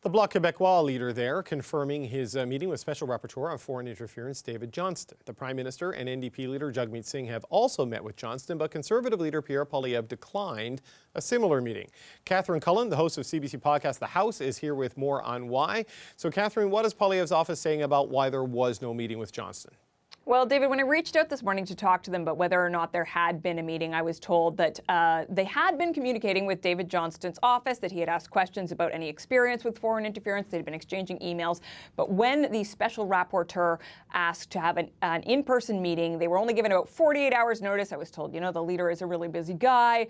The Bloc Québécois leader there confirming his meeting with Special Rapporteur on Foreign Interference, David Johnston. The Prime Minister and NDP leader Jagmeet Singh have also met with Johnston, but Conservative leader Pierre Poilievre declined a similar meeting. Catherine Cullen, the host of CBC podcast The House, is here with more on why. So, Catherine, what is Poilievre's office saying about why there was no meeting with Johnston? Well, David, when I reached out this morning to talk to them about whether or not there had been a meeting, I was told that they had been communicating with David Johnston's office, that he had asked questions about any experience with foreign interference. They'd been exchanging emails. But when the special rapporteur asked to have an in-person meeting, they were only given about 48 hours notice. I was told, the leader is a really busy guy.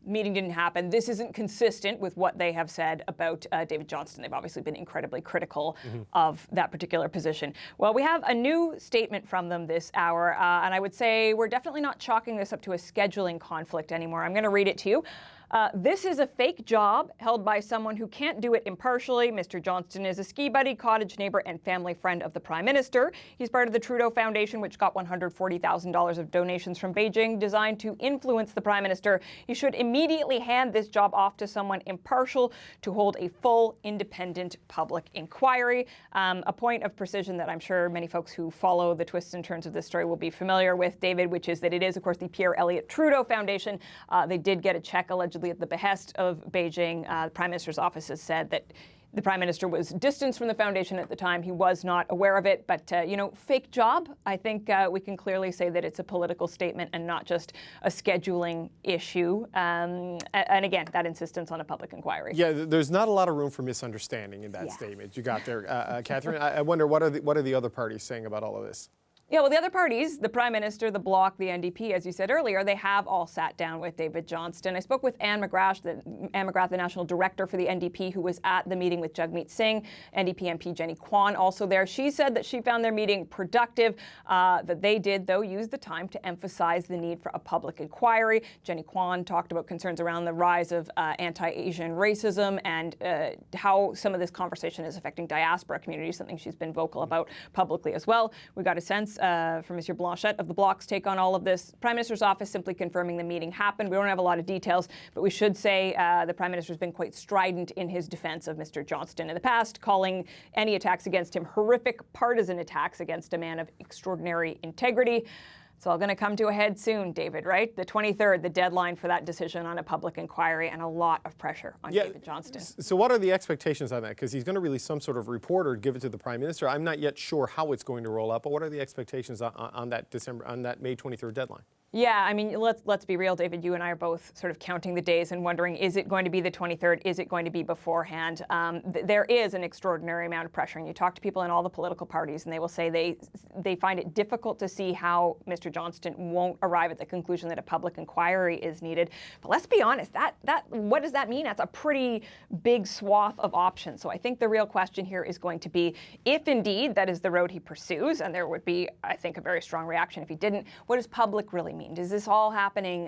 Meeting didn't happen. This isn't consistent with what they have said about David Johnston. They've obviously been incredibly critical of that particular position. Well, we have a new statement from them this hour, and I would say we're definitely not chalking this up to a scheduling conflict anymore. I'm going to read it to you. This is a fake job held by someone who can't do it impartially. Mr. Johnston is a ski buddy, cottage neighbor, and family friend of the Prime Minister. He's part of the Trudeau Foundation, which got $140,000 of donations from Beijing designed to influence the Prime Minister. He should immediately hand this job off to someone impartial to hold a full, independent public inquiry. A point of precision that I'm sure many folks who follow the twists and turns of this story will be familiar with, David, which is that it is, of course, the Pierre Elliott Trudeau Foundation. They did get a check allegedly at the behest of Beijing. The Prime Minister's office has said that the Prime Minister was distanced from the foundation at the time. He was not aware of it. But, fake job, I think we can clearly say that it's a political statement and not just a scheduling issue. And again, that insistence on a public inquiry. Yeah, there's not a lot of room for misunderstanding in that statement you got there, Catherine. I wonder, what are the other parties saying about all of this? Yeah, well, the other parties, the Prime Minister, the Bloc, the NDP, as you said earlier, they have all sat down with David Johnston. I spoke with Anne McGrath, the National Director for the NDP, who was at the meeting with Jagmeet Singh, NDP MP Jenny Kwan also there. She said that she found their meeting productive, that they did, though, use the time to emphasize the need for a public inquiry. Jenny Kwan talked about concerns around the rise of anti-Asian racism and how some of this conversation is affecting diaspora communities, something she's been vocal about publicly as well. We got a sense from Mr. Blanchette of the Bloc's take on all of this. Prime Minister's office simply confirming the meeting happened. We don't have a lot of details, but we should say the Prime Minister has been quite strident in his defense of Mr. Johnston in the past, calling any attacks against him horrific partisan attacks against a man of extraordinary integrity. It's all going to come to a head soon, David, right? The 23rd, the deadline for that decision on a public inquiry, and a lot of pressure on David Johnston. So what are the expectations on that? Because he's going to release some sort of report or give it to the Prime Minister. I'm not yet sure how it's going to roll out, but what are the expectations on that May 23rd deadline? Yeah, I mean, let's be real, David. You and I are both sort of counting the days and wondering, is it going to be the 23rd? Is it going to be beforehand? There is an extraordinary amount of pressure. And you talk to people in all the political parties, and they will say they find it difficult to see how Mr. Johnston won't arrive at the conclusion that a public inquiry is needed. But let's be honest, that what does that mean? That's a pretty big swath of options. So I think the real question here is going to be, if indeed that is the road he pursues, and there would be, I think, a very strong reaction if he didn't, what does public really mean? Is this all happening,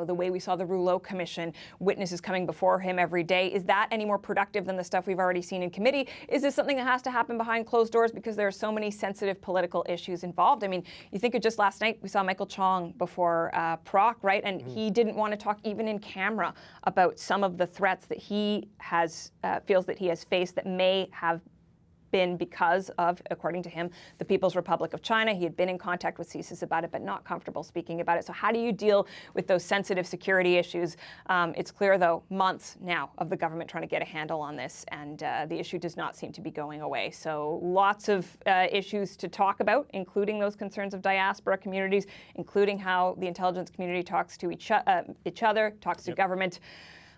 the way we saw the Rouleau Commission, witnesses coming before him every day? Is that any more productive than the stuff we've already seen in committee? Is this something that has to happen behind closed doors because there are so many sensitive political issues involved? I mean, you think of just last night, we saw Michael Chong before Proc, right? And he didn't want to talk even in camera about some of the threats that he has feels that he has faced that may have been because of, according to him, the People's Republic of China. He had been in contact with CSIS about it, but not comfortable speaking about it. So how do you deal with those sensitive security issues? It's clear, though, months now of the government trying to get a handle on this, and the issue does not seem to be going away. So lots of issues to talk about, including those concerns of diaspora communities, including how the intelligence community talks to each other, talks to government.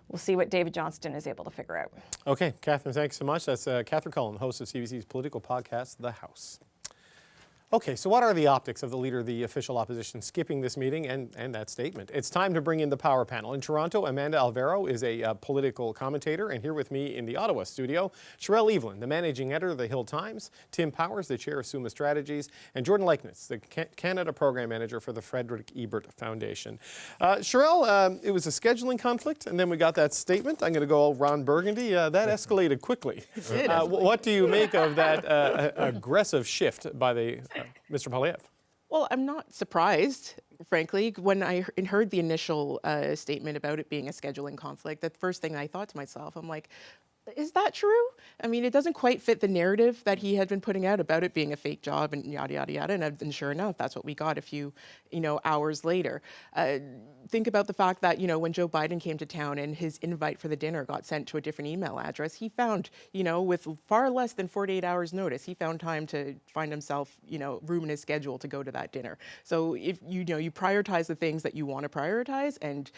We'll see what David Johnston is able to figure out. Okay, Catherine, thanks so much. That's Catherine Cullen, host of CBC's political podcast, The House. Okay, so what are the optics of the leader of the official opposition skipping this meeting and that statement? It's time to bring in the power panel. In Toronto, Amanda Alvaro is a political commentator, and here with me in the Ottawa studio, Sherelle Evelyn, the managing editor of the Hill Times, Tim Powers, the chair of Summa Strategies, and Jordan Leiknitz, the Canada program manager for the Frederick Ebert Foundation. Sherelle, it was a scheduling conflict, and then we got that statement. I'm going to go Ron Burgundy. That escalated quickly. What do you make of that aggressive shift by the Mr. Poilievre? Well, I'm not surprised, frankly. When I heard the initial statement about it being a scheduling conflict, the first thing I thought to myself, I'm like, Is that true? I mean, it doesn't quite fit the narrative that he had been putting out about it being a fake job and yada, yada, yada. And sure enough, that's what we got a few, hours later. Think about the fact that, when Joe Biden came to town and his invite for the dinner got sent to a different email address, he found, with far less than 48 hours notice, he found time to find himself, room in his schedule to go to that dinner. So if, you prioritize the things that you want to prioritize. And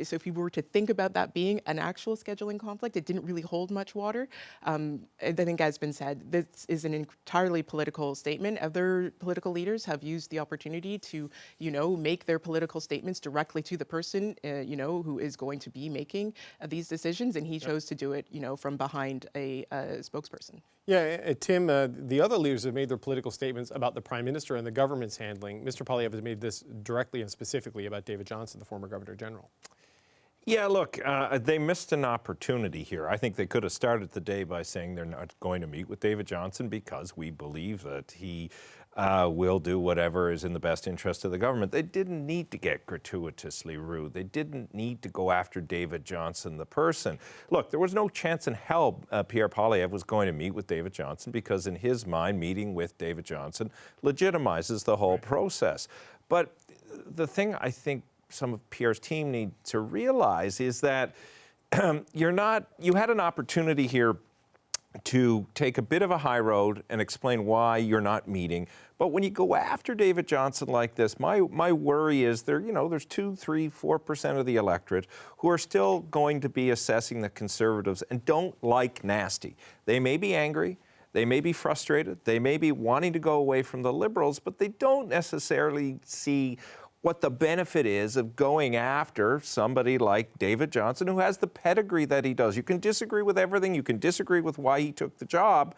so if you were to think about that being an actual scheduling conflict, it didn't really hold much water. I think, as been said, this is an entirely political statement. Other political leaders have used the opportunity to, make their political statements directly to the person, who is going to be making these decisions, and he chose to do it, from behind a spokesperson. Yeah, Tim, the other leaders have made their political statements about the Prime Minister and the government's handling. Mr. Poilievre has made this directly and specifically about David Johnston, the former Governor General. Yeah, look, they missed an opportunity here. I think they could have started the day by saying they're not going to meet with David Johnston because we believe that he will do whatever is in the best interest of the government. They didn't need to get gratuitously rude. They didn't need to go after David Johnston, the person. Look, there was no chance in hell Pierre Poilievre was going to meet with David Johnston because in his mind, meeting with David Johnston legitimizes the whole process. But the thing I think some of Pierre's team need to realize is that you had an opportunity here to take a bit of a high road and explain why you're not meeting. But when you go after David Johnston like this, my worry is there's 2, 3, 4% of the electorate who are still going to be assessing the Conservatives and don't like nasty. They may be angry. They may be frustrated. They may be wanting to go away from the Liberals, but they don't necessarily see what the benefit is of going after somebody like David Johnston, who has the pedigree that he does. You can disagree with everything. You can disagree with why he took the job.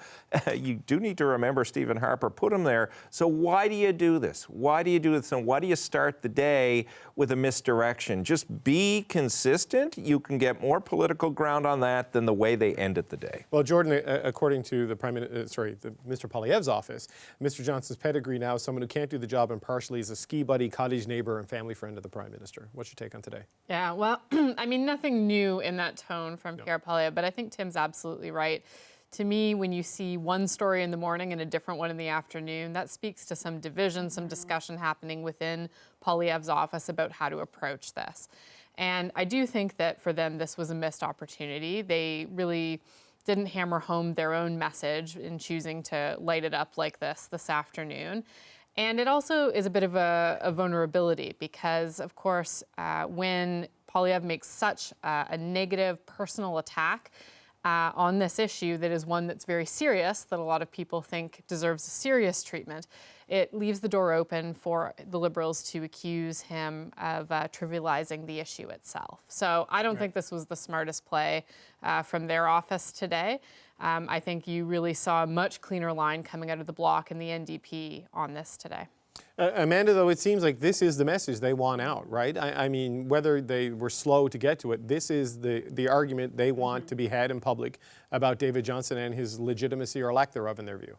You do need to remember Stephen Harper put him there. So why do you do this? Why do you do this? And why do you start the day with a misdirection? Just be consistent. You can get more political ground on that than the way they ended the day. Well, Jordan, according to the Mr. Poilievre's office, Mr. Johnston's pedigree now is someone who can't do the job impartially, is a ski buddy, cottage neighbor, and family friend of the Prime Minister. What's your take on today? Yeah, well, I mean, nothing new in that tone from Pierre Poilievre, but I think Tim's absolutely right. To me, when you see one story in the morning and a different one in the afternoon, that speaks to some division, some discussion happening within Poilievre's office about how to approach this. And I do think that for them, this was a missed opportunity. They really didn't hammer home their own message in choosing to light it up like this afternoon. And it also is a bit of a vulnerability because, of course, when Poilievre makes such a negative personal attack on this issue that is one that's very serious, that a lot of people think deserves a serious treatment, it leaves the door open for the Liberals to accuse him of trivializing the issue itself. So I don't think this was the smartest play from their office today. I think you really saw a much cleaner line coming out of the Bloc and the NDP on this today. Amanda, though, it seems like this is the message they want out, right? I mean, whether they were slow to get to it, this is the argument they want to be had in public about David Johnston and his legitimacy or lack thereof in their view.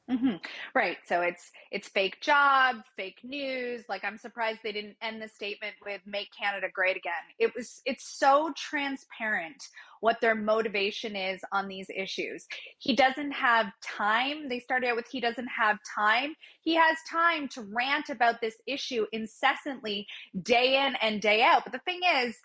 Mm-hmm. Right. So it's fake job, fake news. Like, I'm surprised they didn't end the statement with "Make Canada Great Again." It's so transparent what their motivation is on these issues. He doesn't have time. They started out with he doesn't have time. He has time to rant about this issue incessantly, day in and day out. But the thing is,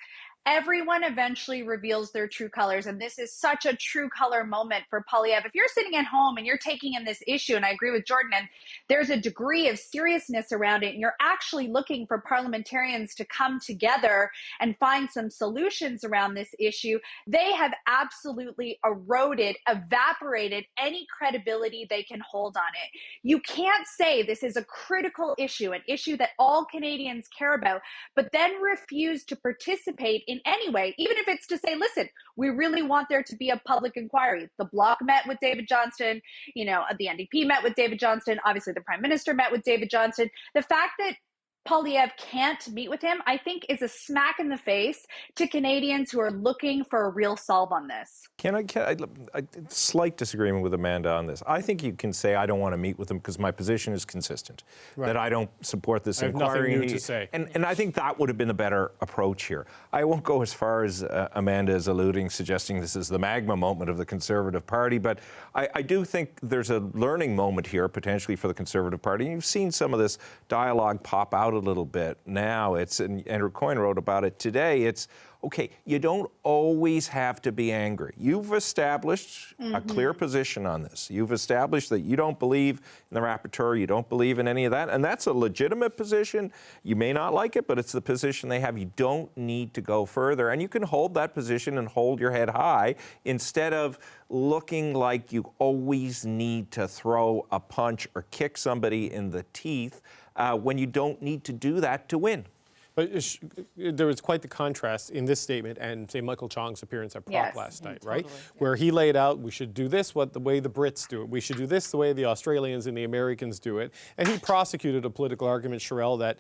everyone eventually reveals their true colors. And this is such a true color moment for Poilievre. If you're sitting at home and you're taking in this issue, and I agree with Jordan, and there's a degree of seriousness around it, and you're actually looking for parliamentarians to come together and find some solutions around this issue, they have absolutely evaporated any credibility they can hold on it. You can't say this is a critical issue, an issue that all Canadians care about, but then refuse to participate in any way, even if it's to say, listen, we really want there to be a public inquiry. The Bloc met with David Johnston, the NDP met with David Johnston, obviously the Prime Minister met with David Johnston. The fact that Poilievre can't meet with him, I think is a smack in the face to Canadians who are looking for a real solve on this. Slight disagreement with Amanda on this. I think you can say I don't want to meet with him because my position is consistent, that I don't support this inquiry. I have nothing new to say. And I think that would have been the better approach here. I won't go as far as Amanda is alluding, suggesting this is the magma moment of the Conservative Party, but I do think there's a learning moment here potentially for the Conservative Party. You've seen some of this dialogue pop out a little bit now. And Andrew Coyne wrote about it today. It's, okay, you don't always have to be angry. You've established a clear position on this. You've established that you don't believe in the Rapporteur, you don't believe in any of that, and that's a legitimate position. You may not like it, but it's the position they have. You don't need to go further, and you can hold that position and hold your head high instead of looking like you always need to throw a punch or kick somebody in the teeth when you don't need to do that to win. But there was quite the contrast in this statement and, say, Michael Chong's appearance at Prop last night, right? Where he laid out, we should do this the way the Brits do it. We should do this the way the Australians and the Americans do it. And he prosecuted a political argument, Sherelle, that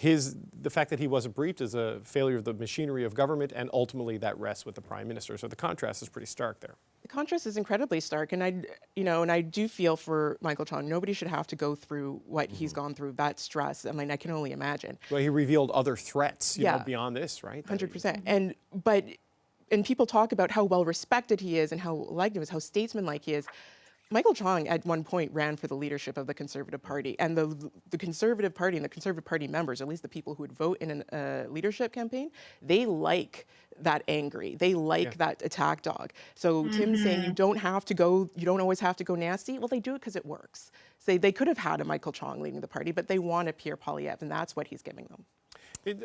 the fact that he wasn't briefed is a failure of the machinery of government, and ultimately that rests with the Prime Minister. So the contrast is pretty stark there. The contrast is incredibly stark, and I do feel for Michael Chong. Nobody should have to go through what he's gone through. That stress. I mean, I can only imagine. Well, he revealed other threats, you know, beyond this, right? 100%. And people talk about how well respected he is and how liked he is, how statesmanlike he is. Michael Chong at one point ran for the leadership of the Conservative Party, and the Conservative Party and the Conservative Party members, at least the people who would vote in a leadership campaign, they like that angry. They like that attack dog. So Tim saying you don't always have to go nasty. Well, they do it because it works. So they could have had a Michael Chong leading the party, but they want a Pierre Poilievre, and that's what he's giving them.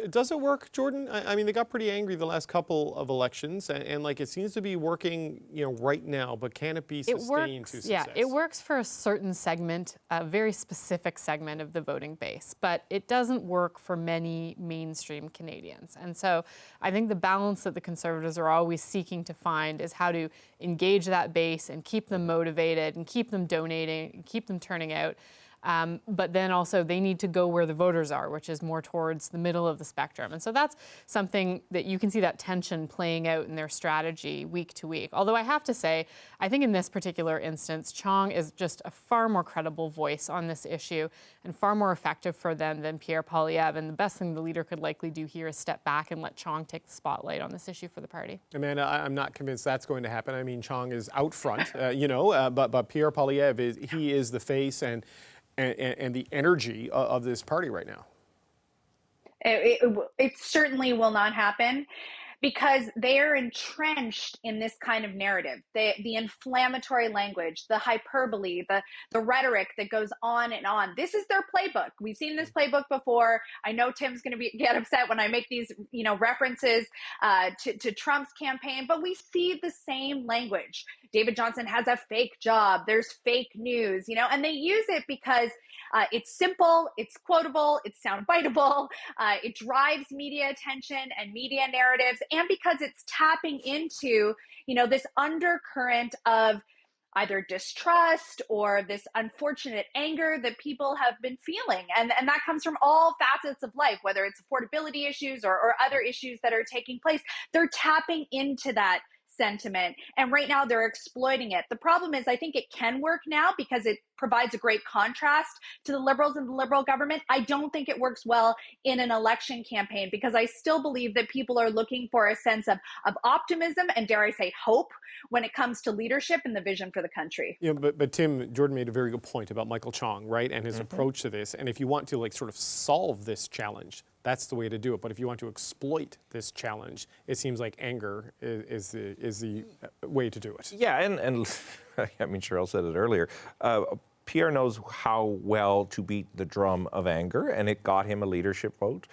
Does it work, Jordan? I mean, they got pretty angry the last couple of elections, and like it seems to be working, right now. But can it be sustained to success? Yeah, it works for a certain segment, a very specific segment of the voting base, but it doesn't work for many mainstream Canadians. And so, I think the balance that the Conservatives are always seeking to find is how to engage that base and keep them motivated and keep them donating and keep them turning out. But then also they need to go where the voters are, which is more towards the middle of the spectrum. And so that's something that you can see that tension playing out in their strategy week to week. Although I have to say, I think in this particular instance, Chong is just a far more credible voice on this issue and far more effective for them than Pierre Poilievre. And the best thing the leader could likely do here is step back and let Chong take the spotlight on this issue for the party. Amanda, I'm not convinced that's going to happen. I mean, Chong is out front, but Pierre Poilievre, he is the face and the energy of this party right now. It certainly will not happen because they are entrenched in this kind of narrative, the inflammatory language, the hyperbole, the rhetoric that goes on and on. This is their playbook. We've seen this playbook before. I know Tim's going to get upset when I make these, references to Trump's campaign, but we see the same language. David Johnston has a fake job. There's fake news, and they use it because it's simple, it's quotable, it's soundbiteable, it drives media attention and media narratives, and because it's tapping into, this undercurrent of either distrust or this unfortunate anger that people have been feeling. And that comes from all facets of life, whether it's affordability issues or other issues that are taking place. They're tapping into that sentiment. And right now they're exploiting it. The problem is I think it can work now because it provides a great contrast to the Liberals and the Liberal government. I don't think it works well in an election campaign because I still believe that people are looking for a sense of optimism and, dare I say, hope when it comes to leadership and the vision for the country. But Tim, Jordan made a very good point about Michael Chong, right, and his approach to this. And if you want to sort of solve this challenge, that's the way to do it. But if you want to exploit this challenge, it seems like anger is the way to do it. Yeah, and I mean, Cheryl said it earlier. Pierre knows how well to beat the drum of anger, and it got him a leadership vote.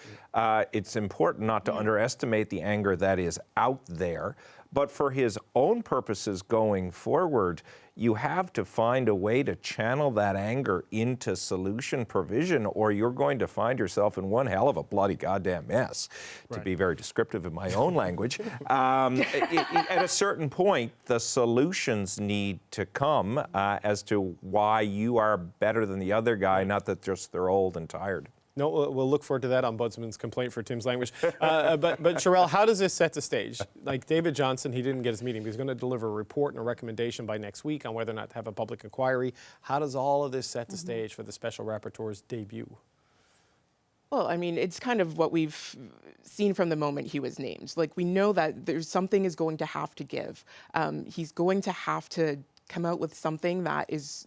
It's important not to underestimate the anger that is out there, but for his own purposes going forward, you have to find a way to channel that anger into solution provision, or you're going to find yourself in one hell of a bloody goddamn mess, to be very descriptive in my own language. At a certain point, the solutions need to come as to why you are better than the other guy, not that just they're old and tired. No, we'll look forward to that ombudsman's complaint for Tim's language. But Sherelle, how does this set the stage? Like David Johnston, he didn't get his meeting, but he's going to deliver a report and a recommendation by next week on whether or not to have a public inquiry. How does all of this set the stage for the special rapporteur's debut? Well, I mean, it's kind of what we've seen from the moment he was named. Like, we know that there's something is going to have to give. He's going to have to come out with something that is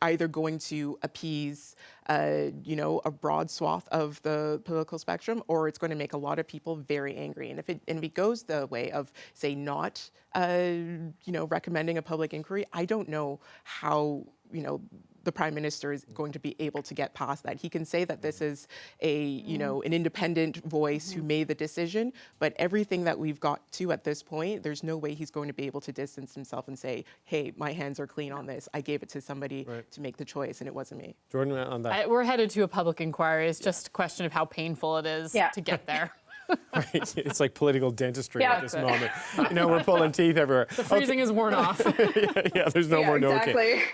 either going to appease, you know, a broad swath of the political spectrum, or it's going to make a lot of people very angry. And if it goes the way of, say, not, you know, recommending a public inquiry, I don't know how, you know, the Prime Minister is going to be able to get past that. He can say that this is a, you know, an independent voice who made the decision, but everything that we've got to at this point, there's no way he's going to be able to distance himself and say, hey, my hands are clean on this. I gave it to somebody to make the choice, and it wasn't me. Jordan, on that. We're headed to a public inquiry. It's just a question of how painful it is to get there. Right. It's like political dentistry at this moment. You know, we're pulling teeth everywhere. The freezing is worn off. Yeah, there's no more Novocaine. Exactly.